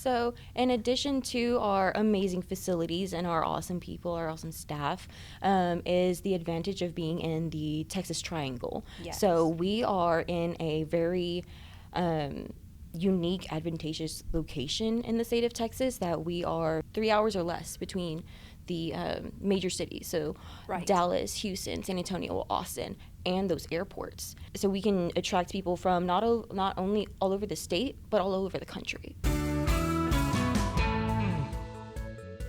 So in addition to our amazing facilities and our awesome people, our awesome staff, is the advantage of being in the Texas Triangle. Yes. So we are in a very unique, advantageous location in the state of Texas that we are 3 hours or less between the major cities. So Right. Dallas, Houston, San Antonio, Austin, and those airports. So we can attract people from not only all over the state, but all over the country.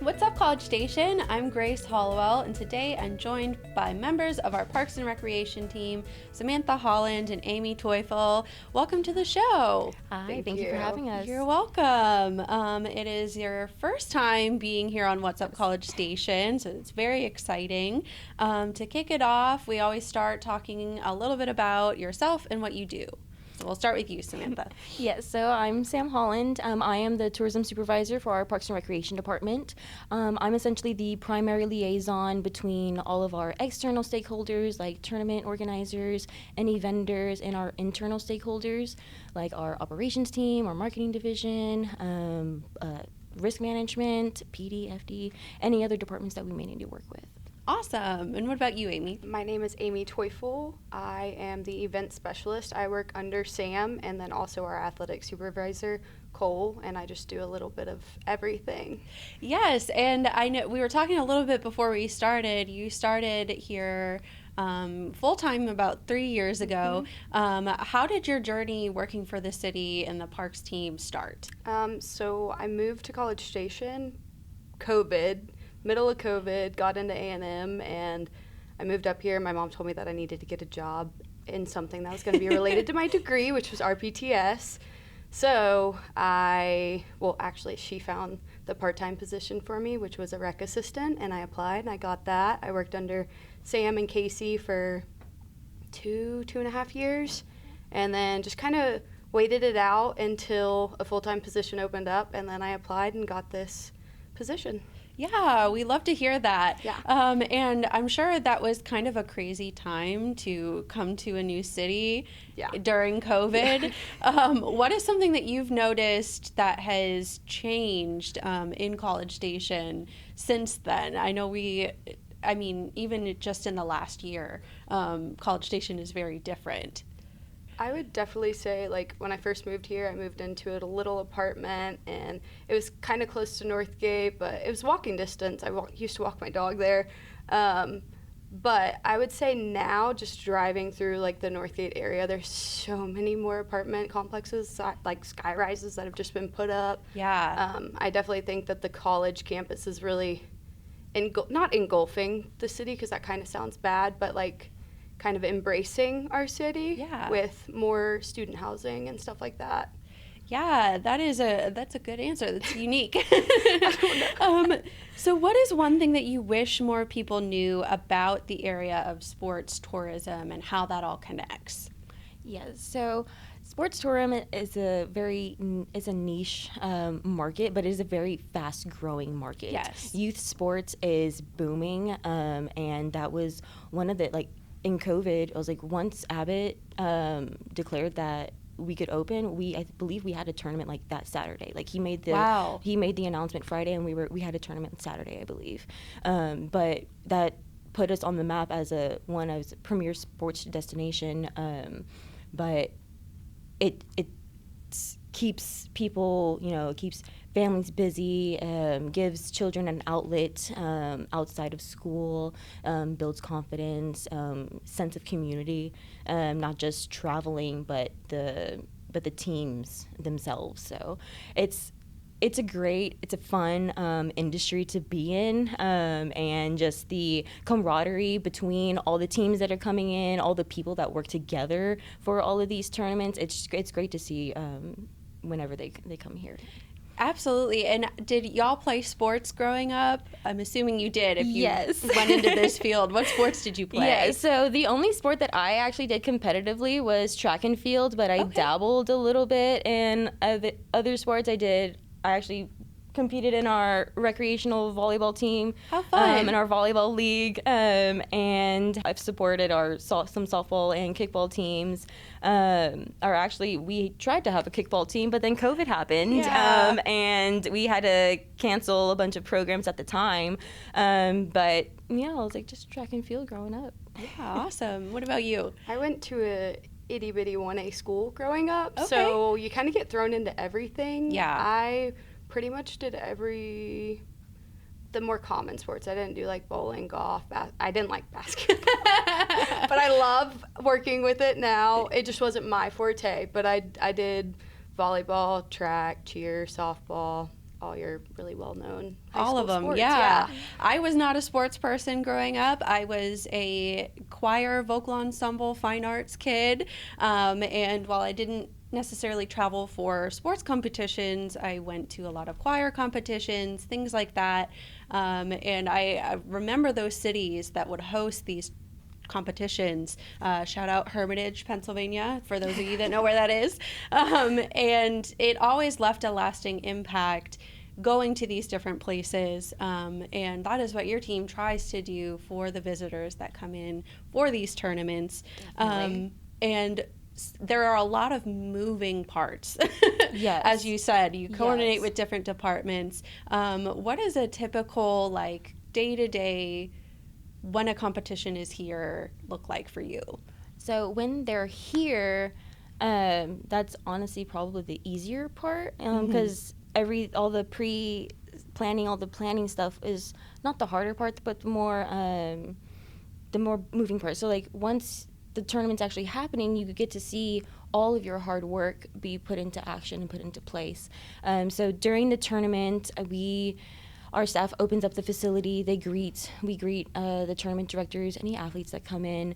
What's up, College Station? I'm Grace Hollowell, and today I'm joined by members of our Parks and Recreation team, Samantha, Holland, and Amy Teufel. Welcome to the show. Hi, thank you for having us. You're welcome. It is your first time being here on What's Up, College Station, so it's very exciting. To kick it off, we always start talking a little bit about yourself and what you do. So we'll start with you, Samantha. Yes, so I'm Sam Holland. I am the tourism supervisor for our Parks and Recreation department. I'm essentially the primary liaison between all of our external stakeholders, like tournament organizers, any vendors, and our internal stakeholders, like our operations team, our marketing division, risk management, PD, FD, any other departments that we may need to work with. Awesome. And what about you, Amy? My name is Amy Teufel. I am the event specialist. I work under Sam and then also our athletic supervisor, Cole, and I just do a little bit of everything. Yes, and I know we were talking a little bit before we started. You started here full-time about 3 years ago. How did your journey working for the city and the parks team start? So I moved to College Station, middle of COVID, got into A&M, and I moved up here. My mom told me that I needed to get a job in something that was going to be related to my degree, which was RPTS. So she found the part-time position for me, which was a rec assistant, and I applied, and I got that. I worked under Sam and Casey for two and a half years, and then just kind of waited it out until a full-time position opened up, and then I applied and got this position. Yeah, we love to hear that. Yeah. And I'm sure that was kind of a crazy time to come to a new city during COVID. What is something that you've noticed that has changed in College Station since then? I know even just in the last year, College Station is very different. I would definitely say, when I first moved here, I moved into a little apartment, and it was kind of close to Northgate, but it was walking distance. I used to walk my dog there. But I would say now, just driving through, the Northgate area, there's so many more apartment complexes, like sky-rises that have just been put up. Yeah. I definitely think that the college campus is really not engulfing the city, because that kind of sounds bad, but, kind of embracing our city with more student housing and stuff like that. Yeah, that's a good answer. That's unique. So what is one thing that you wish more people knew about the area of sports tourism and how that all connects? Yes, so sports tourism is a niche market, but it is a very fast-growing market. Yes. Youth sports is booming, and that was one of the, in COVID, it was once Abbott declared that we could open, I believe we had a tournament that Saturday. He made the announcement Friday, and we had a tournament Saturday, I believe. But that put us on the map as a premier sports destination. But it keeps people, keeps families busy, gives children an outlet outside of school, builds confidence, sense of community, not just traveling, but the teams themselves. So it's a fun industry to be in, and just the camaraderie between all the teams that are coming in, all the people that work together for all of these tournaments. It's great to see whenever they come here. Absolutely. And did y'all play sports growing up? I'm assuming you did if you Yes. went into this field. What sports did you play? Yeah, so the only sport that I actually did competitively was track and field, but I dabbled a little bit in other sports. I actually competed in our recreational volleyball team. How fun. In our volleyball league, and I've supported some softball and kickball teams. We tried to have a kickball team, but then COVID happened, Yeah. and we had to cancel a bunch of programs at the time. But yeah, I was like just track and field growing up. Yeah, awesome. What about you? I went to a itty bitty 1A school growing up, Okay. so you kind of get thrown into everything. Yeah. I pretty much did the more common sports. I didn't do like bowling, golf, I didn't like basketball, but I love working with it now. It just wasn't my forte, but I did volleyball, track, cheer, softball, all your really well-known high All school of them, sports. yeah. I was not a sports person growing up. I was a choir, vocal ensemble, fine arts kid. And while I didn't necessarily travel for sports competitions, I went to a lot of choir competitions, things like that. And I remember those cities that would host these competitions. Shout out Hermitage, Pennsylvania, for those of you that know where that is. And it always left a lasting impact going to these different places. And that is what your team tries to do for the visitors that come in for these tournaments. And there are a lot of moving parts. Yes. As you said, you coordinate Yes. with different departments. What is a typical like day-to-day when a competition is here look like for you? So when they're here, that's honestly probably the easier part, because all the planning stuff is not the harder part, but the more moving part. So like once the tournament's actually happening, you get to see all of your hard work be put into action and put into place. So during the tournament, our staff opens up the facility. We greet the tournament directors, any athletes that come in.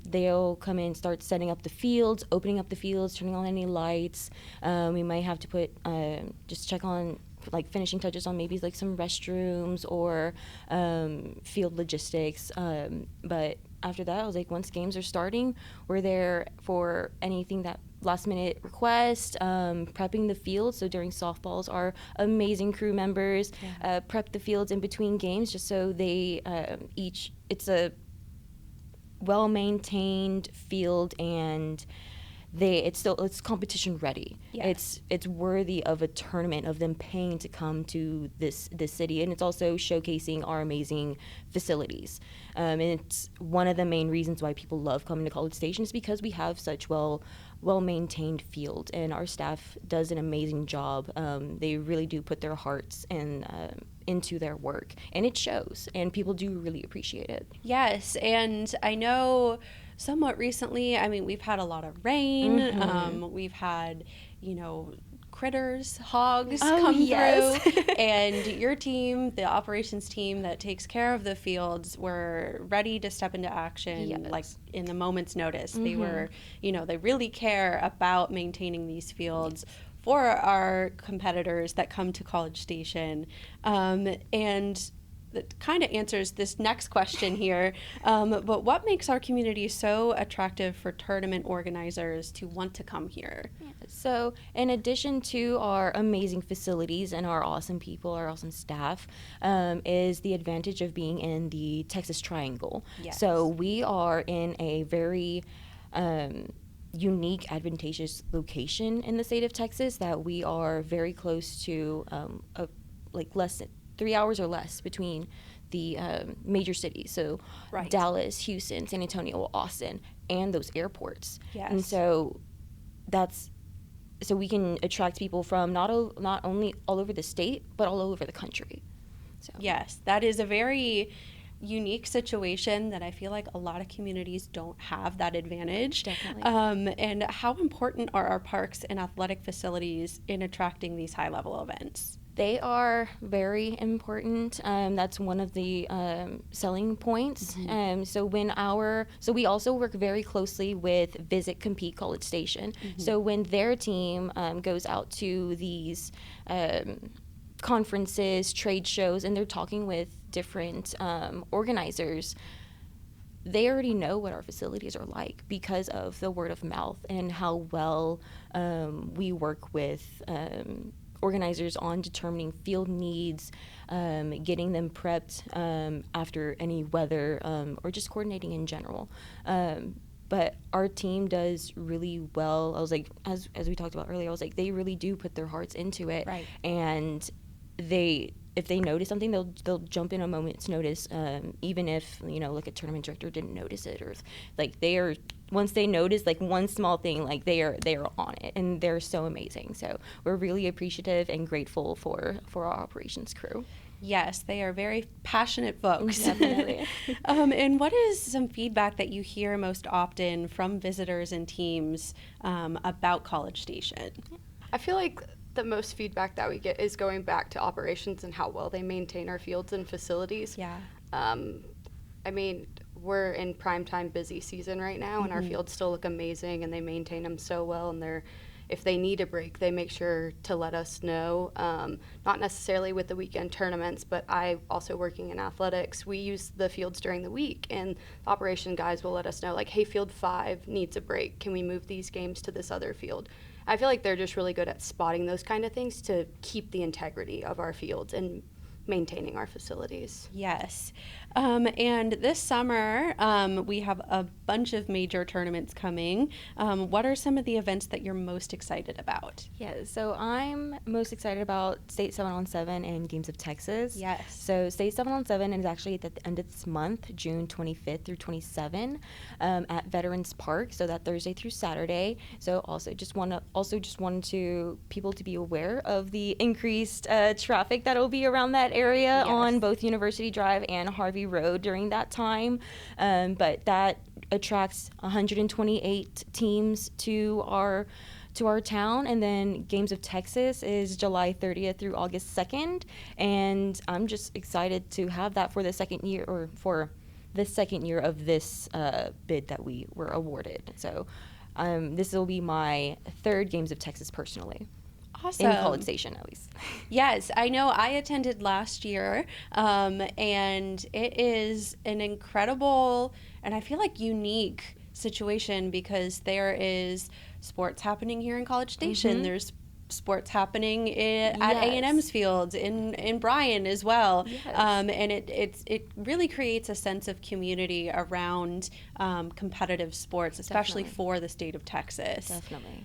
They'll come in, start setting up the fields, opening up the fields, turning on any lights. We might have to put just check on like finishing touches on maybe like some restrooms or field logistics. But after that, I was like, once games are starting, we're there for anything that last minute request, prepping the fields. So during softballs, our amazing crew members prep the fields in between games just so they it's a well-maintained field and it's competition ready. Yes. It's worthy of a tournament, of them paying to come to this city, and it's also showcasing our amazing facilities. And it's one of the main reasons why people love coming to College Station is because we have such well-maintained field, and our staff does an amazing job. They really do put their hearts into their work, and it shows, and people do really appreciate it. Yes, and I know somewhat recently, I mean, we've had a lot of rain. We've had, critters, hogs come through. And your team, the operations team that takes care of the fields, were ready to step into action like in the moment's notice. They were, they really care about maintaining these fields for our competitors that come to College Station. And that kind of answers this next question here. But what makes our community so attractive for tournament organizers to want to come here? So in addition to our amazing facilities and our awesome people, our awesome staff, is the advantage of being in the Texas Triangle. Yes. So we are in a very unique, advantageous location in the state of Texas that we are very close to, less than 3 hours or less between the major cities. So Dallas, Houston, San Antonio, Austin, and those airports. Yes. And so so we can attract people from not only all over the state, but all over the country. So. Yes, that is a very unique situation that I feel like a lot of communities don't have that advantage. Definitely. And how important are our parks and athletic facilities in attracting these high-level events? They are very important. That's one of the selling points. So we also work very closely with Visit Compete College Station. So when their team goes out to these conferences, trade shows, and they're talking with different organizers, they already know what our facilities are like because of the word of mouth and how well we work with organizers on determining field needs, getting them prepped after any weather, or just coordinating in general. But our team does really well. I was like, as we talked about earlier, I was like, they really do put their hearts into it. Right. And if they notice something, they'll jump in a moment's notice, even if, like a tournament director didn't notice it, or like once they notice like one small thing, like they are on it, and they're so amazing. So we're really appreciative and grateful for our operations crew. Yes, they are very passionate folks. Definitely. And what is some feedback that you hear most often from visitors and teams about College Station? I feel like the most feedback that we get is going back to operations and how well they maintain our fields and facilities. Yeah. I mean, we're in primetime busy season right now, and our fields still look amazing, and they maintain them so well, and if they need a break, they make sure to let us know. Not necessarily with the weekend tournaments, but I also working in athletics, we use the fields during the week, and the operation guys will let us know, like, hey, field 5 needs a break. Can we move these games to this other field? I feel like they're just really good at spotting those kind of things to keep the integrity of our fields and maintaining our facilities. Yes. And this summer, we have a bunch of major tournaments coming. What are some of the events that you're most excited about? Yeah, so I'm most excited about State 7-on-7 and Games of Texas. Yes. So State 7-on-7 is actually at the end of this month, June 25th through 27, at Veterans Park. So that Thursday through Saturday. So just wanted to people to be aware of the increased traffic that will be around that area. Yes. On both University Drive and Harvey Road during that time. But that attracts 128 teams to our town. And then Games of Texas is July 30th through August 2nd. And I'm just excited to have that for the second year of this bid that we were awarded. So this will be my third Games of Texas personally. Awesome. In College Station, at least. Yes, I know I attended last year, and it is an incredible and I feel like unique situation because there is sports happening here in College Station. There's sports happening at A&M's fields in Bryan as well. Yes. And it really creates a sense of community around competitive sports, especially for the state of Texas. Definitely.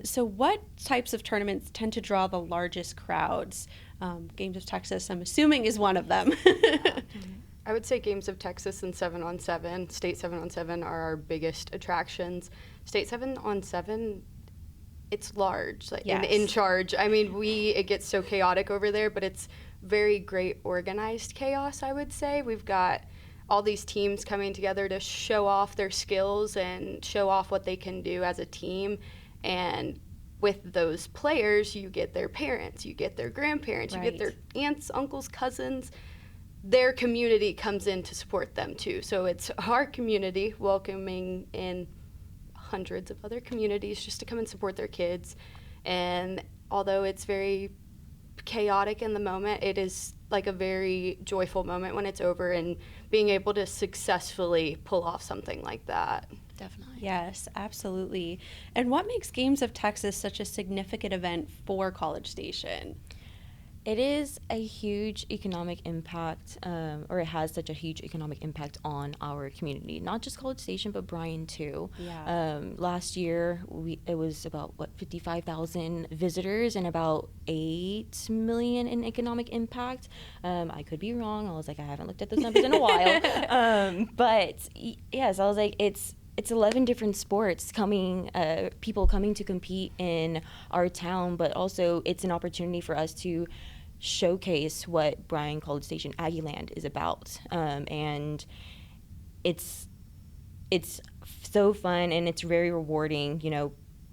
So what types of tournaments tend to draw the largest crowds? Games of Texas, I'm assuming, is one of them. I would say Games of Texas and 7-on-7. State 7-on-7 are our biggest attractions. State 7-on-7, it's large, like in charge. I mean, it gets so chaotic over there, but it's very great organized chaos, I would say. We've got all these teams coming together to show off their skills and show off what they can do as a team. And with those players, you get their parents, you get their grandparents, you get their aunts, uncles, cousins. Their community comes in to support them too. So it's our community welcoming in hundreds of other communities just to come and support their kids. And although it's very chaotic in the moment, it is like a very joyful moment when it's over and being able to successfully pull off something like that. Definitely. Yes, absolutely. And what makes Games of Texas such a significant event for College Station? It is a huge economic impact, or it has such a huge economic impact on our community, not just College Station, but Bryan too. Yeah. Last year, it was about 55,000 visitors and about 8 million in economic impact. I could be wrong. I was like, I haven't looked at those numbers in a while. But yes, I was like, it's 11 different sports people coming to compete in our town, but also it's an opportunity for us to showcase what Bryan College Station Aggieland is about. And it's so fun and it's very rewarding,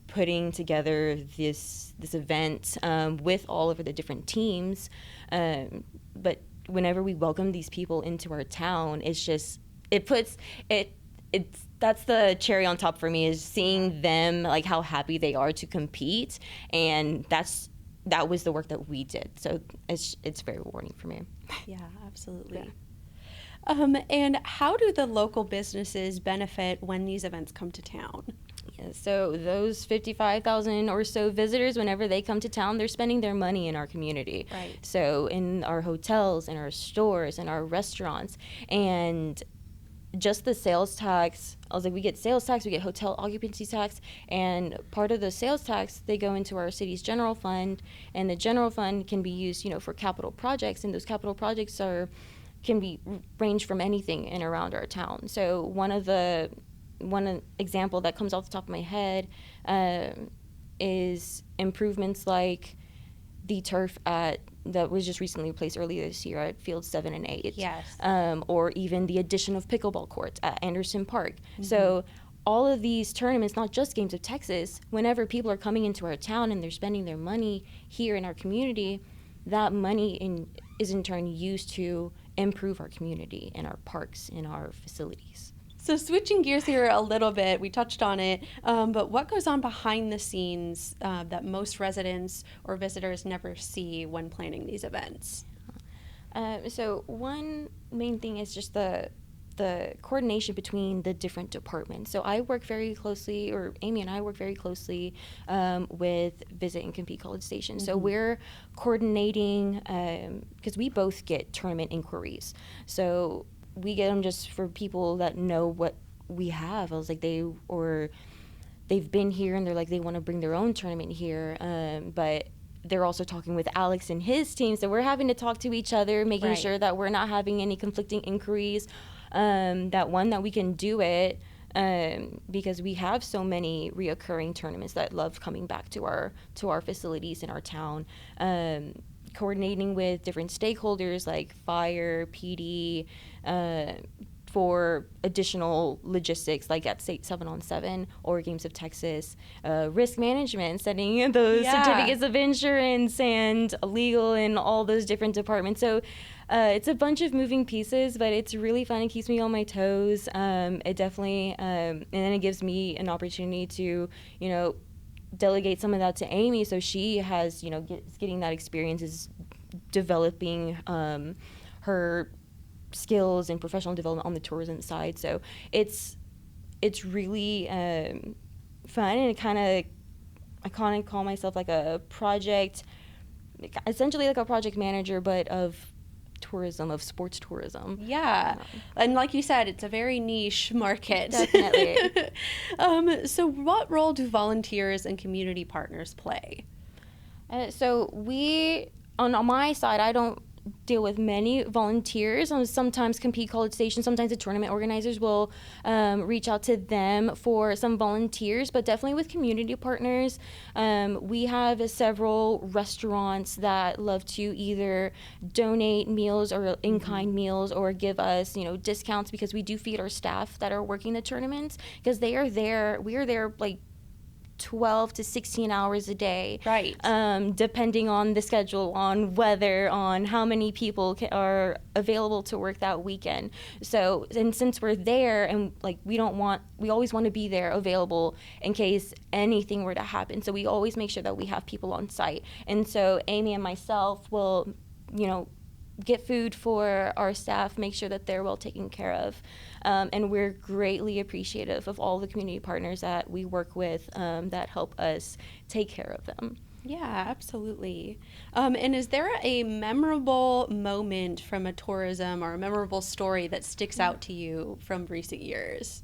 putting together this event with all of the different teams. But whenever we welcome these people into our town, that's the cherry on top for me, is seeing them, like how happy they are to compete, and that was the work that we did. So it's very rewarding for me. Yeah, absolutely. Yeah. And how do the local businesses benefit when these events come to town? Yeah, so those 55,000 or so visitors, whenever they come to town, they're spending their money in our community. Right. So in our hotels, in our stores, in our restaurants, and just the sales tax, I was like, we get sales tax, we get hotel occupancy tax, and part of the sales tax, they go into our city's general fund, and the general fund can be used, for capital projects, and those capital projects can be range from anything in around our town. So one example that comes off the top of my head is improvements like the turf that was just recently replaced earlier this year at Fields 7 and 8. Yes. Or even the addition of pickleball courts at Anderson Park. Mm-hmm. So all of these tournaments, not just Games of Texas, whenever people are coming into our town and they're spending their money here in our community, that money is in turn used to improve our community and our parks and our facilities. So switching gears here a little bit, we touched on it, but what goes on behind the scenes that most residents or visitors never see when planning these events? So one main thing is just the coordination between the different departments. So I work very closely, or Amy and I work very closely with Visit and Compete College Station. Mm-hmm. So we're coordinating, because we both get tournament inquiries. So we get them just for people that know what we have. I was like, they've been here and they're like, they want to bring their own tournament here, but they're also talking with Alex and his team, so we're having to talk to each other, making sure that we're not having any conflicting inquiries, that we can do it, because we have so many reoccurring tournaments that love coming back to our facilities in our town. Coordinating with different stakeholders like fire, PD, for additional logistics like at State 7-on-7 or Games of Texas, risk management, setting those certificates of insurance and legal and all those different departments. So it's a bunch of moving pieces, but it's really fun. It keeps me on my toes. It definitely, and then it gives me an opportunity to, delegate some of that to Amy, so she has, getting that experience, is developing her skills and professional development on the tourism side. So it's really fun, and I kind of call myself like a project, essentially like a project manager, but of tourism, of sports tourism. Yeah. And like you said, it's a very niche market. Definitely. So what role do volunteers and community partners play? So on my side, I don't deal with many volunteers. Sometimes Compete College Station, sometimes the tournament organizers will reach out to them for some volunteers, but definitely with community partners. We have several restaurants that love to either donate meals or in-kind meals, or give us, discounts, because we do feed our staff that are working the tournaments, because we are there like 12 to 16 hours a day, right? Depending on the schedule, on weather, on how many people are available to work that weekend. So, and since we're there, and like we always want to be there available in case anything were to happen. So we always make sure that we have people on site. And so Amy and myself will, get food for our staff, make sure that they're well taken care of. And we're greatly appreciative of all the community partners that we work with, that help us take care of them. Yeah, absolutely. And is there a memorable moment from a tourism or a memorable story that sticks out to you from recent years?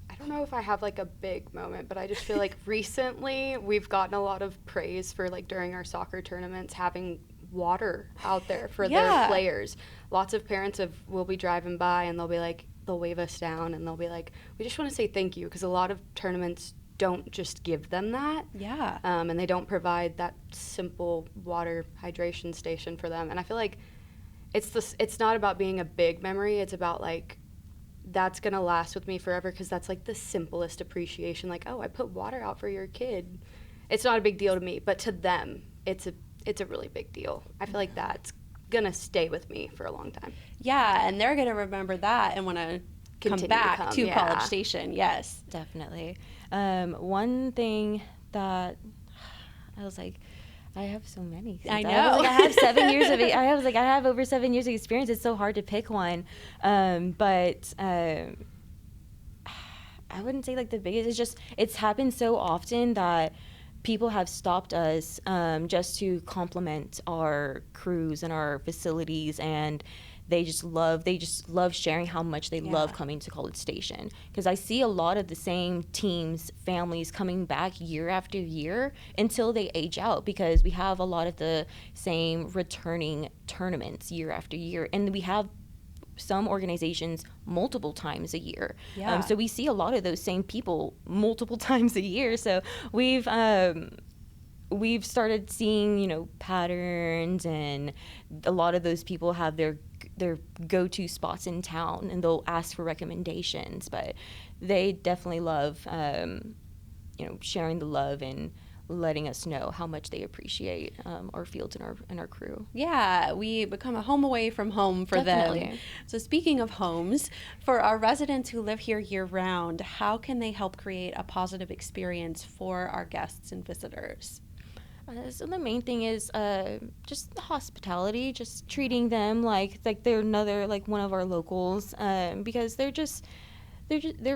I don't know if I have like a big moment, but I just feel like recently we've gotten a lot of praise for, like, during our soccer tournaments, having water out there for their players. Lots of parents will be driving by and they'll wave us down and they'll be like, we just want to say thank you, because a lot of tournaments don't just give them that. Yeah. And they don't provide that simple water hydration station for them. And I feel like it's not about being a big memory. It's about, like, that's going to last with me forever, because that's, like, the simplest appreciation. Like, oh, I put water out for your kid. It's not a big deal to me, but to them, it's a really big deal. I feel like that's going to stay with me for a long time. Yeah, and they're going to remember that and want to come back to College Station. Yes. Definitely. One thing that I was like, I have so many. I know. I have 7 years of it. I have over 7 years of experience. It's so hard to pick one. But I I wouldn't say like the biggest. It's just it's happened so often that people have stopped us just to compliment our crews and our facilities, and they just love sharing how much they love coming to College Station, because I see a lot of the same teams, families coming back year after year until they age out, because we have a lot of the same returning tournaments year after year, and we have some organizations multiple times a year. So we see a lot of those same people multiple times a year. So we've started seeing, you know, patterns, and a lot of those people have their go-to spots in town, and they'll ask for recommendations. But they definitely love, you know, sharing the love and letting us know how much they appreciate our fields and our crew. Yeah, we become a home away from home for them. So speaking of homes, for our residents who live here year-round, how can they help create a positive experience for our guests and visitors? So the main thing is just the hospitality, just treating them like they're another, like one of our locals, because they're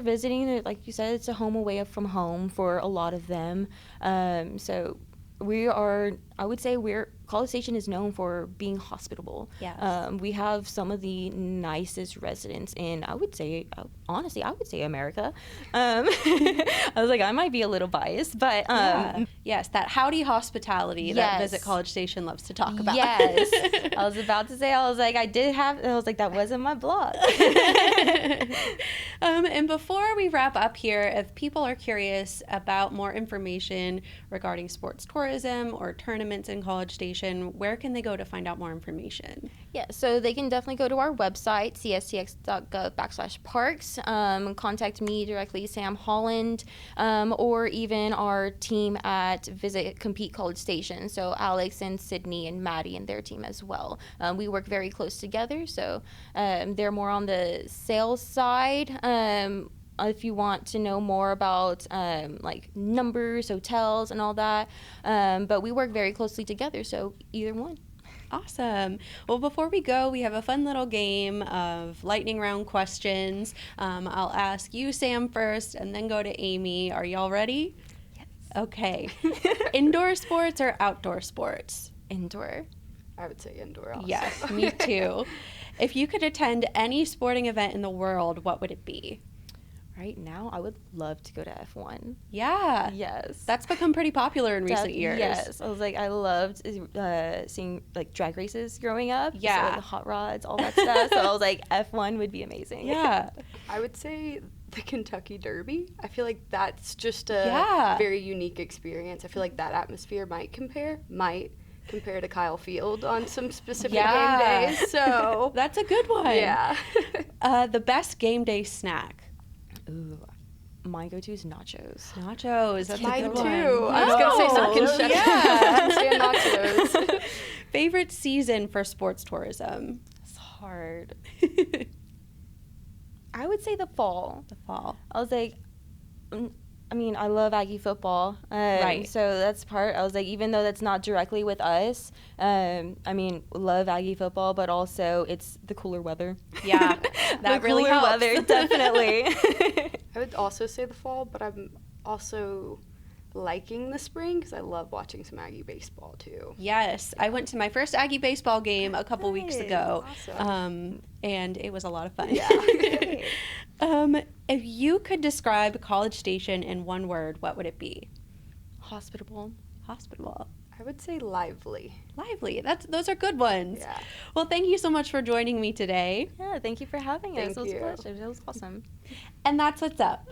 visiting. They're, like you said, it's a home away from home for a lot of them. So I would say College Station is known for being hospitable. Yes. We have some of the nicest residents in, I would say, honestly, America. I was like, I might be a little biased, but yes, that howdy hospitality that Visit College Station loves to talk about. Yes. I was about to say, that wasn't my blog. And before we wrap up here, if people are curious about more information regarding sports tourism or tournaments in College Station, where can they go to find out more information? Yeah, so they can definitely go to our website, cstx.gov/parks, contact me directly, Sam Holland, or even our team at Visit Compete College Station, so Alex and Sydney and Maddie and their team as well. We work very close together, so they're more on the sales side. If you want to know more about like numbers, hotels, and all that. But we work very closely together, so either one. Awesome. Well, before we go, we have a fun little game of lightning round questions. I'll ask you, Sam, first, and then go to Amy. Are y'all ready? Yes. Okay. Indoor sports or outdoor sports? Indoor. I would say indoor also. Yes, me too. If you could attend any sporting event in the world, what would it be? Right now, I would love to go to F1. Yeah. Yes. That's become pretty popular in recent years. Yes. I was like, I loved seeing like drag races growing up. Yeah. So the hot rods, all that stuff. So I was like, F1 would be amazing. Yeah. I would say the Kentucky Derby. I feel like that's just a very unique experience. I feel like that atmosphere might compare to Kyle Field on some specific game days. So that's a good one. Yeah. The best game day snack. Ooh, my go-to is nachos. Nachos. That's mine a good too. one. I was gonna say something. Yeah. Say nachos. Favorite season for sports tourism? It's hard. I would say the fall. The fall. I was like, I mean, I love Aggie football. Right. So that's part. I was like, even though that's not directly with us, I mean, love Aggie football, but also it's the cooler weather. Yeah, that really cooler helps. weather, definitely. I would also say the fall, but I'm also liking the spring because I love watching some Aggie baseball too. Yes, I went to my first Aggie baseball game a couple weeks ago, Awesome. and it was a lot of fun. Yeah. If you could describe College Station in one word, what would it be? Hospitable. Hospitable. I would say lively. Lively. Those are good ones. Yeah. Well, thank you so much for joining me today. Yeah, thank you for having us. Thank It was you. a pleasure. It was awesome. And that's what's up.